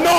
9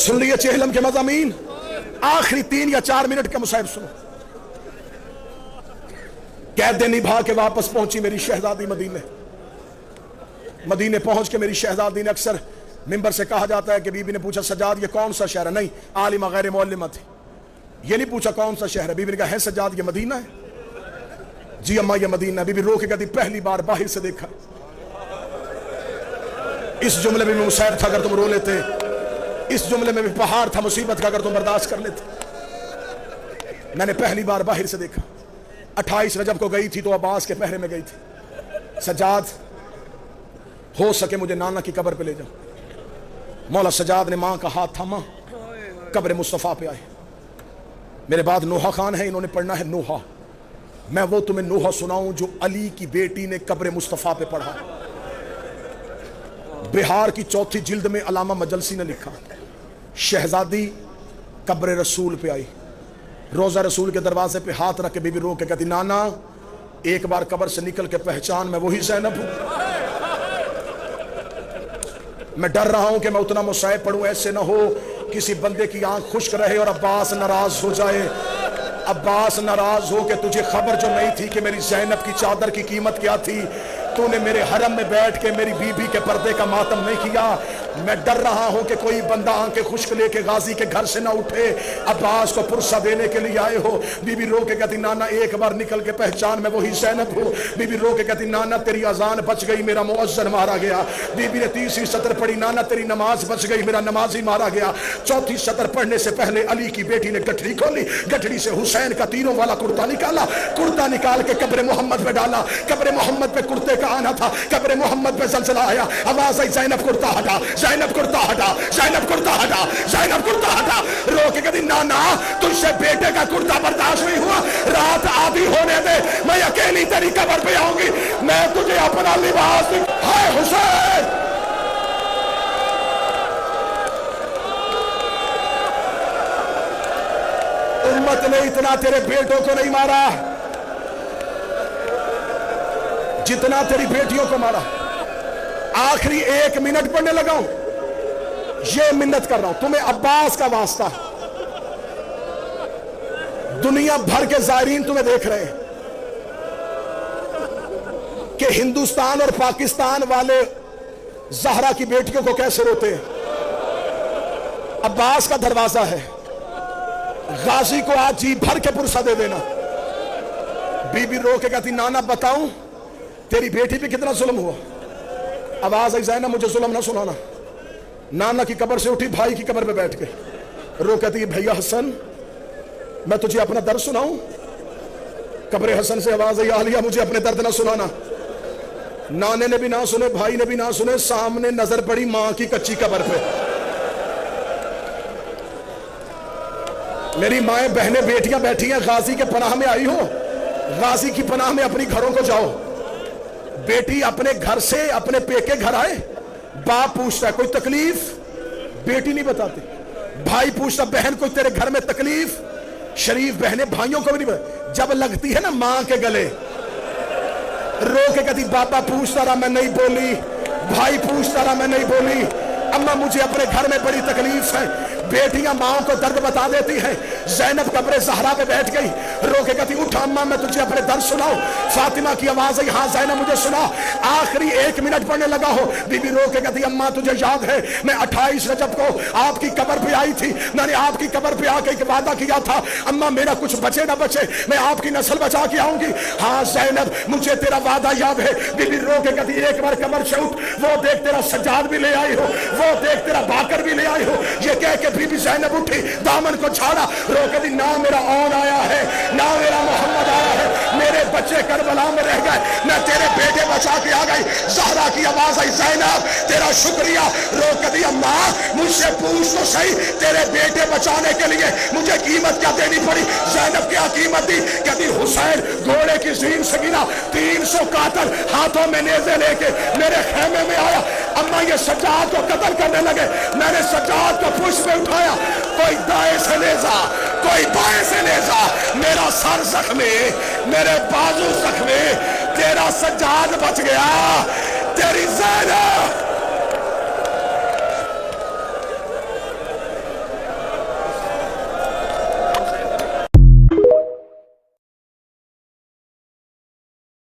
سن لیے چہلم کے مضامین، آخری 3 یا 4 منٹ کا مصائب سنو۔ قید نبھا کے واپس پہنچی میری شہزادی مدینے پہنچ کے میری شہزادی نے، اکثر ممبر سے کہا جاتا ہے کہ بی بی نے پوچھا سجاد یہ کون سا شہر ہے؟ نہیں، عالمہ غیر معلمہ تھی، یہ نہیں پوچھا کون سا شہر ہے۔ بی بی نے کہا ہے سجاد یہ مدینہ ہے؟ جی اماں یہ مدینہ ہے۔ بی بی رو کے کہتی پہلی بار باہر سے دیکھا۔ اس جملے میں بھی مصائب تھا اگر تم رو لیتے، اس جملے میں بھی پہاڑ تھا مصیبت کا اگر تم برداشت کر لیتے۔ میں نے پہلی بار باہر سے دیکھا، 28 رجب کو گئی تھی تو عباس کے پہرے میں گئی تھی۔ سجاد ہو سکے مجھے نانا کی قبر پہ لے جاؤ۔ مولا سجاد نے ماں کا ہاتھ تھاما، قبر مصطفیٰ پہ آئے۔ میرے بعد نوحہ خان ہے، انہوں نے پڑھنا ہے نوحہ۔ میں وہ تمہیں نوحہ سناؤں جو علی کی بیٹی نے قبر مصطفیٰ پہ پڑھا۔ بہار کی 4 جلد میں علامہ مجلسی نے لکھا، شہزادی قبر رسول پہ آئی، روزہ رسول کے دروازے پہ ہاتھ رکھ کے بی بی رو کے کہتی نانا ایک بار قبر سے نکل کے پہچان میں وہی زینب ہوں۔ میں ڈر رہا ہوں کہ میں اتنا مصائب پڑھوں ایسے نہ ہو کسی بندے کی آنکھ خشک رہے اور عباس ناراض ہو جائے، عباس ناراض ہو کہ تجھے خبر جو نہیں تھی کہ میری زینب کی چادر کی قیمت کیا تھی، تو نے میرے حرم میں بیٹھ کے میری بی بی کے پردے کا ماتم نہیں کیا۔ میں ڈر رہا ہوں کہ کوئی بندہ آنکھیں خشک لے کے غازی کے گھر سے نہ اٹھے، عباس کو پرسہ دینے کے لیے آئے ہو۔ بی بی رو کے کہتی نانا ایک بار نکل کے پہچان میں وہی زینب ہوں۔ بی بی رو کے کہتی نانا تیری اذان بچ گئی، میرا مؤذن مارا گیا۔ بی بی نے 30 سطر پڑھی، نانا تیری نماز بچ گئی، میرا نمازی مارا گیا۔ 34 سطر پڑھنے سے پہلے علی کی بیٹی نے گٹھڑی کھولی، گٹھڑی سے حسین کا تیروں والا کرتا نکالا، کرتا نکال کے قبر محمد پہ ڈالا۔ قبر محمد پہ کرتے کا آنا تھا، قبر محمد پہ زلزلہ آیا، آواز آئی زینب کرتا ہٹا، زینب کرتا ہٹا، زینب کرتا ہٹا، زینب کرتا ہٹا۔ رو کے کہتی نانا تجھ سے بیٹے کا کرتا برداشت نہیں ہوا، رات آدھی ہونے دے، میں اکیلی تیری قبر پہ آؤں گی، میں تجھے اپنا لباس ہائے حسین۔ امت نے اتنا تیرے بیٹوں کو نہیں مارا جتنا تیری بیٹیوں کو مارا۔ آخری 1 منٹ پڑھنے لگا ہوں، یہ منت کر رہا ہوں تمہیں عباس کا واسطہ، دنیا بھر کے زائرین تمہیں دیکھ رہے ہیں کہ ہندوستان اور پاکستان والے زہرا کی بیٹیوں کو کیسے روتے ہیں۔ عباس کا دروازہ ہے، غازی کو آج جی بھر کے پرسہ دے دینا۔ بی بی رو کے کہتی نانا بتاؤں تیری بیٹی پہ کتنا ظلم ہوا؟ آواز آئی زینب مجھے ظلم نہ سنانا۔ نانا کی قبر سے اٹھی، بھائی کی قبر پہ بیٹھ کے رو کہتی بھیا حسن میں تجھے اپنا درد سناؤں؟ قبر حسن سے آواز آئی عالیہ مجھے اپنے درد نہ سنانا۔ نانے نے بھی نہ سنے، بھائی نے بھی نہ سنے، سامنے نظر پڑی ماں کی کچی قبر پہ۔ میری مائیں بہنیں بیٹیاں بیٹھی ہیں، غازی کے پناہ میں آئی ہو، غازی کی پناہ میں اپنی گھروں کو جاؤ۔ بیٹی اپنے گھر سے اپنے پیکے گھر آئے، باپ پوچھتا ہے کوئی تکلیف؟ بیٹی نہیں بتاتی۔ بھائی پوچھتا بہن کوئی تیرے گھر میں تکلیف؟ شریف بہنیں بھائیوں کو بھی نہیں بتاتی۔ جب لگتی ہے نا ماں کے گلے، رو کے کہتی بابا پوچھتا رہا میں نہیں بولی، بھائی پوچھتا رہا میں نہیں بولی، اماں مجھے اپنے گھر میں بڑی تکلیف ہے۔ بیٹیاں ماں کو درد بتا دیتی ہیں۔ زینب قبر زہرا پہ بیٹھ گئی، رو کے کہتی اٹھا اماں میں تجھے اپنے درد سناؤں۔ فاطمہ کی آواز آئی ہاں زینب مجھے سنا۔ آخری 1 منٹ پڑھنے لگا ہو، بی بی رو کے کہتی اماں تجھے یاد ہے میں 28 رجب کو آپ کی قبر پہ آئی تھی، میں نے آپ کی قبر پہ آ کے ایک وعدہ کیا تھا اماں میرا کچھ بچے نہ بچے میں آپ کی نسل بچا کے آؤں گی۔ ہاں زینب مجھے تیرا وعدہ یاد ہے۔ بی بی رو کے کہتی ایک بار قبر سے اٹھ، وہ دیکھ تیرا سجاد بھی لے آئی ہو، وہ دیکھ تیرا باکر بھی لے آئی ہو۔ یہ کہہ کے بی بی زینب اٹھی، دامن کو چھاڑا، رو کے دی نہ میرا اون آیا ہے نہ میرا محمد آیا ہے، میرے بچے کربلا میں رہ گئے، میں تیرے بیٹے بچا کے آ گئی۔ زہرا کی آواز آئی زینب تیرا شکریہ۔ رو کے دی اماں مجھ سے پوچھ تو صحیح تیرے بیٹے بچانے کے لیے مجھے قیمت کیا دینی پڑی؟ زینب کیا قیمت دی؟ کہتی حسین گھوڑے کی زین سے گرا، 300 قاتل ہاتھوں میں نیزے لے کے میرے خیمے میں آیا، اماں یہ سجاد کو قتل کرنے لگے، میں نے سجاد کو پشت پہ اٹھایا، کوئی دائیں سے نیزا کوئی بائیں سے نیزا، میرا سر زخمی میرے بازو زخمی، تیرا سجاد بچ گیا، تیری زینب